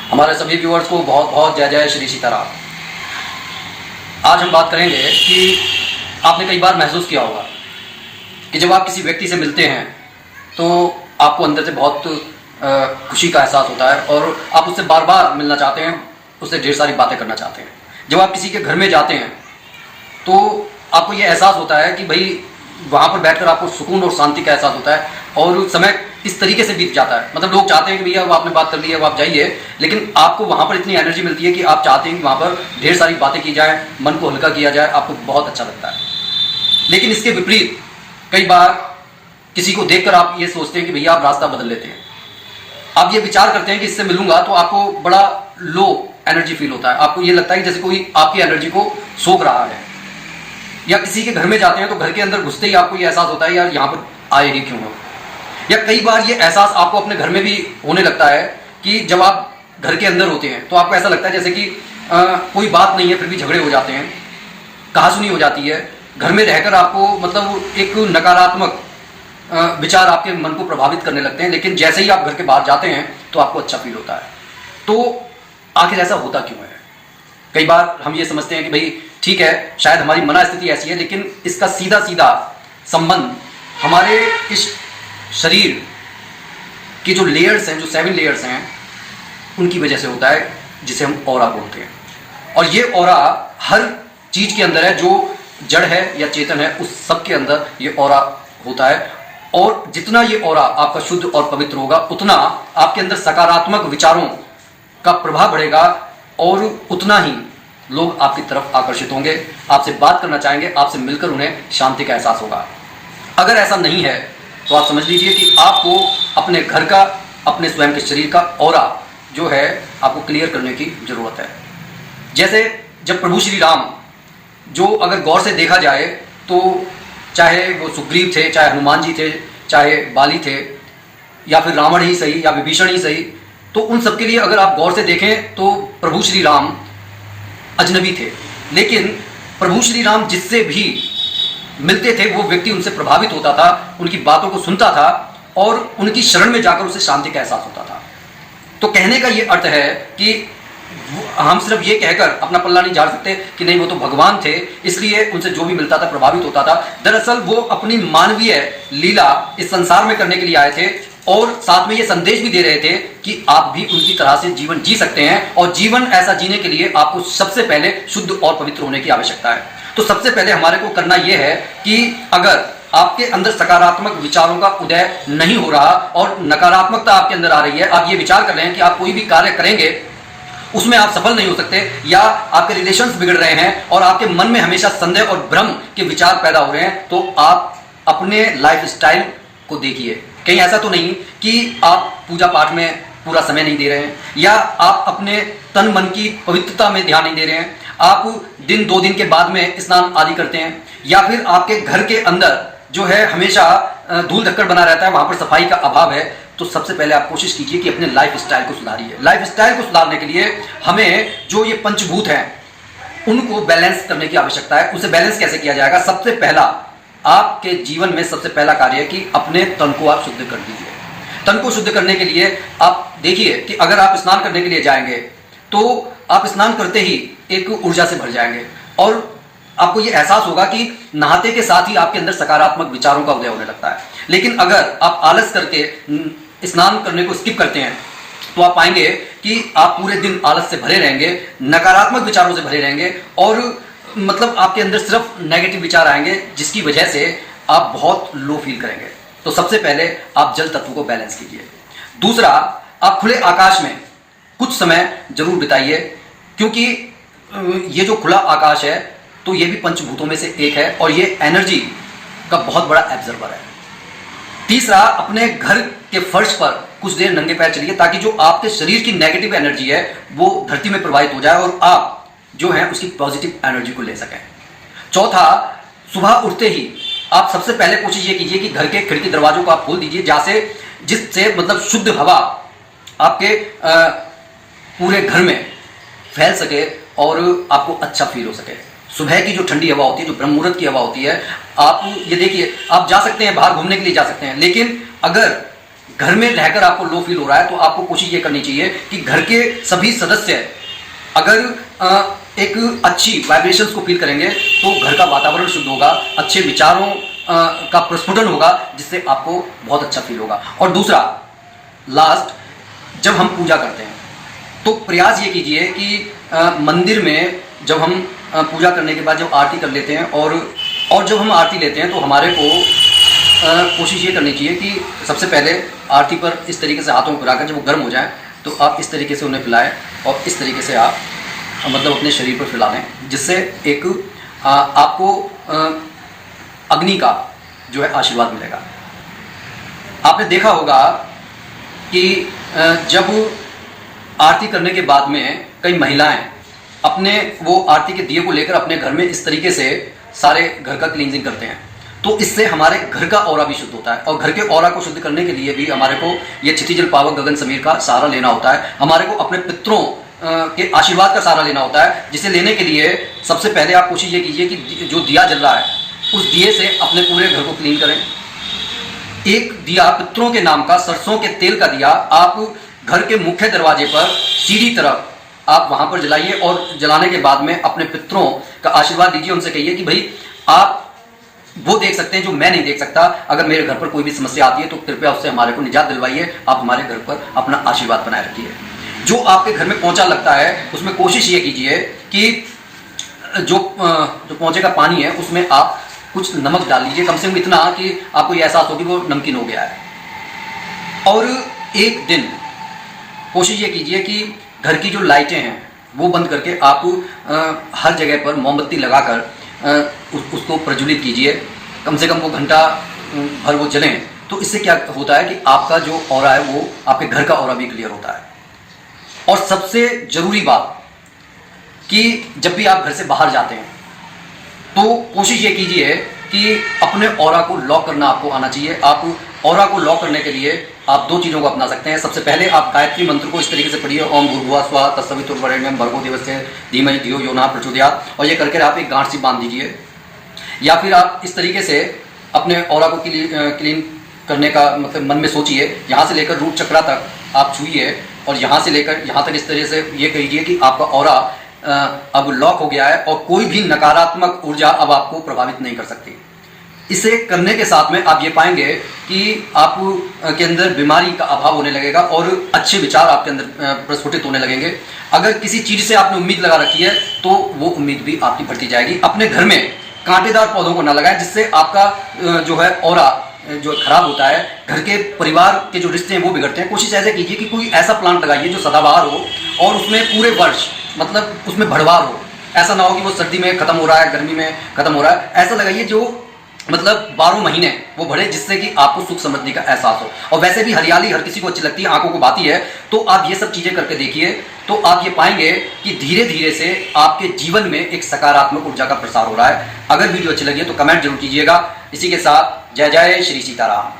हमारे सभी व्यूअर्स को बहुत बहुत जय जय श्री सीताराम। आज हम बात करेंगे कि आपने कई बार महसूस किया होगा कि जब आप किसी व्यक्ति से मिलते हैं तो आपको अंदर से बहुत खुशी का एहसास होता है और आप उससे बार बार मिलना चाहते हैं, उससे ढेर सारी बातें करना चाहते हैं। जब आप किसी के घर में जाते हैं तो आपको ये एहसास होता है कि भाई वहाँ पर बैठकर आपको सुकून और शांति का एहसास होता है और समय इस तरीके से बीत जाता है। मतलब लोग चाहते हैं कि भैया वो आपने बात कर ली है, वो आप जाइए, लेकिन आपको वहाँ पर इतनी एनर्जी मिलती है कि आप चाहते हैं कि वहाँ पर ढेर सारी बातें की जाए, मन को हल्का किया जाए, आपको बहुत अच्छा लगता है। लेकिन इसके विपरीत कई बार किसी को देखकर आप ये सोचते हैं कि भैया आप रास्ता बदल लेते हैं। आप ये विचार करते हैं कि इससे मिलूंगा तो आपको बड़ा लो एनर्जी फील होता है। आपको ये लगता है कि जैसे कोई आपकी एनर्जी को सोख रहा है। या किसी के घर में जाते हैं तो घर के अंदर घुसते ही आपको ये एहसास होता है यार यहाँ पर आए ही क्यों हो। या कई बार ये एहसास आपको अपने घर में भी होने लगता है कि जब आप घर के अंदर होते हैं तो आपको ऐसा लगता है जैसे कि कोई बात नहीं है फिर भी झगड़े हो जाते हैं, कहासुनी हो जाती है। घर में रहकर आपको मतलब एक नकारात्मक विचार आपके मन को प्रभावित करने लगते हैं, लेकिन जैसे ही आप घर के बाहर जाते हैं तो आपको अच्छा फील होता है। तो आखिर ऐसा होता क्यों है? कई बार हम ये समझते हैं कि भाई ठीक है, शायद हमारी मना स्थिति ऐसी है, लेकिन इसका सीधा सीधा संबंध हमारे इस शरीर के जो लेयर्स हैं, जो 7 लेयर्स हैं, उनकी वजह से होता है, जिसे हम ऑरा बोलते हैं। और ये ऑरा हर चीज के अंदर है, जो जड़ है या चेतन है, उस सब के अंदर ये ऑरा होता है। और जितना ये ऑरा आपका शुद्ध और पवित्र होगा उतना आपके अंदर सकारात्मक विचारों का प्रभाव बढ़ेगा और उतना ही लोग आपकी तरफ आकर्षित होंगे, आपसे बात करना चाहेंगे, आपसे मिलकर उन्हें शांति का एहसास होगा। अगर ऐसा नहीं है तो आप समझ लीजिए कि आपको अपने घर का, अपने स्वयं के शरीर का ऑरा जो है आपको क्लियर करने की जरूरत है। जैसे जब प्रभु श्री राम, जो अगर गौर से देखा जाए तो चाहे वो सुग्रीव थे, चाहे हनुमान जी थे, चाहे बाली थे, या फिर रावण ही सही या विभीषण ही सही, तो उन सबके लिए अगर आप गौर से देखें तो प्रभु श्री राम अजनबी थे, लेकिन प्रभु श्री राम जिससे भी मिलते थे वो व्यक्ति उनसे प्रभावित होता था, उनकी बातों को सुनता था और उनकी शरण में जाकर उसे शांति का एहसास होता था। तो कहने का ये अर्थ है कि हम सिर्फ ये कहकर अपना पल्ला नहीं झाड़ सकते कि नहीं वो तो भगवान थे इसलिए उनसे जो भी मिलता था प्रभावित होता था। दरअसल वो अपनी मानवीय लीला इस संसार में करने के लिए आए थे और साथ में ये संदेश भी दे रहे थे कि आप भी उनकी तरह से जीवन जी सकते हैं, और जीवन ऐसा जीने के लिए आपको सबसे पहले शुद्ध और पवित्र होने की आवश्यकता है। तो सबसे पहले हमारे को करना यह है कि अगर आपके अंदर सकारात्मक विचारों का उदय नहीं हो रहा और नकारात्मकता आपके अंदर आ रही है, आप ये विचार कर रहे हैं कि आप कोई भी कार्य करेंगे उसमें आप सफल नहीं हो सकते, या आपके रिलेशंस बिगड़ रहे हैं और आपके मन में हमेशा संदेह और भ्रम के विचार पैदा हो रहे हैं, तो आप अपने लाइफ स्टाइल को देखिए। कहीं ऐसा तो नहीं कि आप पूजा पाठ में पूरा समय नहीं दे रहे हैं, या आप अपने तन मन की पवित्रता में ध्यान नहीं दे रहे हैं, आप दिन 2 दिन के बाद में स्नान आदि करते हैं, या फिर आपके घर के अंदर जो है हमेशा धूल धक्कड़ बना रहता है, वहां पर सफाई का अभाव है। तो सबसे पहले आप कोशिश कीजिए कि अपने लाइफ स्टाइल को सुधारिए। लाइफ स्टाइल को सुधारने के लिए हमें जो ये पंचभूत हैं उनको बैलेंस करने की आवश्यकता है। उसे बैलेंस कैसे किया जाएगा? सबसे पहला आपके जीवन में सबसे पहला कार्य है कि अपने तन को आप शुद्ध कर दीजिए। तन को शुद्ध करने के लिए आप देखिए कि अगर आप स्नान करने के लिए जाएंगे तो आप स्नान करते ही एक ऊर्जा से भर जाएंगे और आपको ये एहसास होगा कि नहाते के साथ ही आपके अंदर सकारात्मक विचारों का उदय होने लगता है। लेकिन अगर आप आलस करके स्नान करने को स्किप करते हैं तो आप पाएंगे कि आप पूरे दिन आलस से भरे रहेंगे, नकारात्मक विचारों से भरे रहेंगे और मतलब आपके अंदर सिर्फ नेगेटिव विचार आएंगे, जिसकी वजह से आप बहुत लो फील करेंगे। तो सबसे पहले आप जल तत्व को बैलेंस कीजिए। दूसरा, आप खुले आकाश में कुछ समय जरूर बिताइए, क्योंकि ये जो खुला आकाश है तो ये भी पंचभूतों में से एक है और ये एनर्जी का बहुत बड़ा एब्जॉर्बर है। तीसरा, अपने घर के फर्श पर कुछ देर नंगे पैर चलिए ताकि जो आपके शरीर की नेगेटिव एनर्जी है वो धरती में प्रवाहित हो जाए और आप जो है उसकी पॉजिटिव एनर्जी को ले सकें। चौथा, सुबह उठते ही आप सबसे पहले कोशिश ये कीजिए कि घर के खिड़की दरवाजों को आप खोल दीजिए, जिससे मतलब शुद्ध हवा आपके पूरे घर में फैल सके और आपको अच्छा फील हो सके। सुबह की जो ठंडी हवा होती है, जो ब्रह्म मुहूर्त की हवा होती है, आप ये देखिए, आप जा सकते हैं बाहर घूमने के लिए जा सकते हैं, लेकिन अगर घर में रहकर आपको लो फील हो रहा है तो आपको कोशिश ये करनी चाहिए कि घर के सभी सदस्य अगर एक अच्छी वाइब्रेशंस को फील करेंगे तो घर का वातावरण शुद्ध होगा, अच्छे विचारों का प्रस्फुटन होगा, जिससे आपको बहुत अच्छा फील होगा। और दूसरा लास्ट, जब हम पूजा करते हैं तो प्रयास ये कीजिए कि मंदिर में जब हम पूजा करने के बाद जब आरती कर लेते हैं और जब हम आरती लेते हैं तो हमारे को कोशिश ये करनी चाहिए कि सबसे पहले आरती पर इस तरीके से हाथों को फिराकर जब वो गर्म हो जाए तो आप इस तरीके से उन्हें फैलाएं और इस तरीके से आप मतलब अपने शरीर पर फैला लें, जिससे एक आपको अग्नि का जो है आशीर्वाद मिलेगा। आपने देखा होगा कि जब आरती करने के बाद में कई महिलाएं अपने वो आरती के दिए को लेकर अपने घर में इस तरीके से सारे घर का क्लींजिंग करते हैं, तो इससे हमारे घर का ऑरा भी शुद्ध होता है। और घर के ऑरा को शुद्ध करने के लिए भी हमारे को ये क्षितिजल पावक गगन समीर का सहारा लेना होता है। हमारे को अपने पितरों के आशीर्वाद का सहारा लेना होता है, जिसे लेने के लिए सबसे पहले आप कोशिश ये कीजिए कि जो दिया जल रहा है उस दिए से अपने पूरे घर को क्लीन करें। एक दिया पितरों के नाम का सरसों के तेल का दिया आप घर के मुख्य दरवाजे पर सीधी तरफ आप वहां पर जलाइए और जलाने के बाद में अपने पितरों का आशीर्वाद दीजिए। उनसे कहिए कि भाई आप वो देख सकते हैं जो मैं नहीं देख सकता, अगर मेरे घर पर कोई भी समस्या आती है तो कृपया उससे हमारे को निजात दिलवाइए, आप हमारे घर पर अपना आशीर्वाद बनाए रखिए। जो आपके घर में पोंछा लगता है उसमें कोशिश ये कीजिए कि जो पोंछे का पानी है उसमें आप कुछ नमक डाल लीजिए, कम से कम इतना कि आपको ये एहसास हो कि वो नमकीन हो गया है। और एक दिन कोशिश ये कीजिए कि घर की जो लाइटें हैं वो बंद करके आप हर जगह पर मोमबत्ती लगाकर उसको प्रज्वलित कीजिए, कम से कम वो घंटा भर वो जलें। तो इससे क्या होता है कि आपका जो ऑरा है वो आपके घर का ऑरा भी क्लियर होता है। और सबसे जरूरी बात कि जब भी आप घर से बाहर जाते हैं तो कोशिश ये कीजिए कि अपने ऑरा को लॉक करना आपको आना चाहिए। आप ऑरा को लॉक करने के लिए आप दो चीज़ों को अपना सकते हैं। सबसे पहले आप गायत्री मंत्र को इस तरीके से पढ़िए, ओम भूर्भुवः स्वः तत्सवितुर्वरेण्यं भर्गो देवस्य धीमहि धियो यो नः प्रचोदयात्, और ये करके आप एक गांठ सी बांध दीजिए। या फिर आप इस तरीके से अपने ऑरा को क्लीन करने का मतलब मन में सोचिए, यहाँ से लेकर रूट चक्रा तक आप छूइए और यहाँ से लेकर यहाँ तक इस तरह से ये कहिए कि आपका ऑरा अब लॉक हो गया है और कोई भी नकारात्मक ऊर्जा अब आपको प्रभावित नहीं कर सकती। इसे करने के साथ में आप ये पाएंगे कि आप के अंदर बीमारी का अभाव होने लगेगा और अच्छे विचार आपके अंदर प्रस्फुटित होने लगेंगे। अगर किसी चीज़ से आपने उम्मीद लगा रखी है तो वो उम्मीद भी आपकी बढ़ती जाएगी। अपने घर में कांटेदार पौधों को ना लगाएं, जिससे आपका जो है ऑरा जो खराब होता है, घर के परिवार के जो रिश्ते हैं वो बिगड़ते हैं। कोशिश ऐसे कीजिए कि कोई ऐसा प्लांट लगाइए जो सदाबहार हो और उसमें पूरे वर्ष मतलब उसमें भड़वार हो। ऐसा ना हो कि वो सर्दी में खत्म हो रहा है, गर्मी में खत्म हो रहा है। ऐसा लगाइए जो मतलब 12 महीने वो बढ़े, जिससे कि आपको सुख समृद्धि का एहसास हो। और वैसे भी हरियाली हर किसी को अच्छी लगती है, आंखों को भाती है, तो आप ये सब चीज़ें करके देखिए तो आप ये पाएंगे कि धीरे धीरे से आपके जीवन में एक सकारात्मक ऊर्जा का प्रसार हो रहा है। अगर वीडियो अच्छी लगी है तो कमेंट जरूर कीजिएगा। इसी के साथ जय जय श्री सीताराम।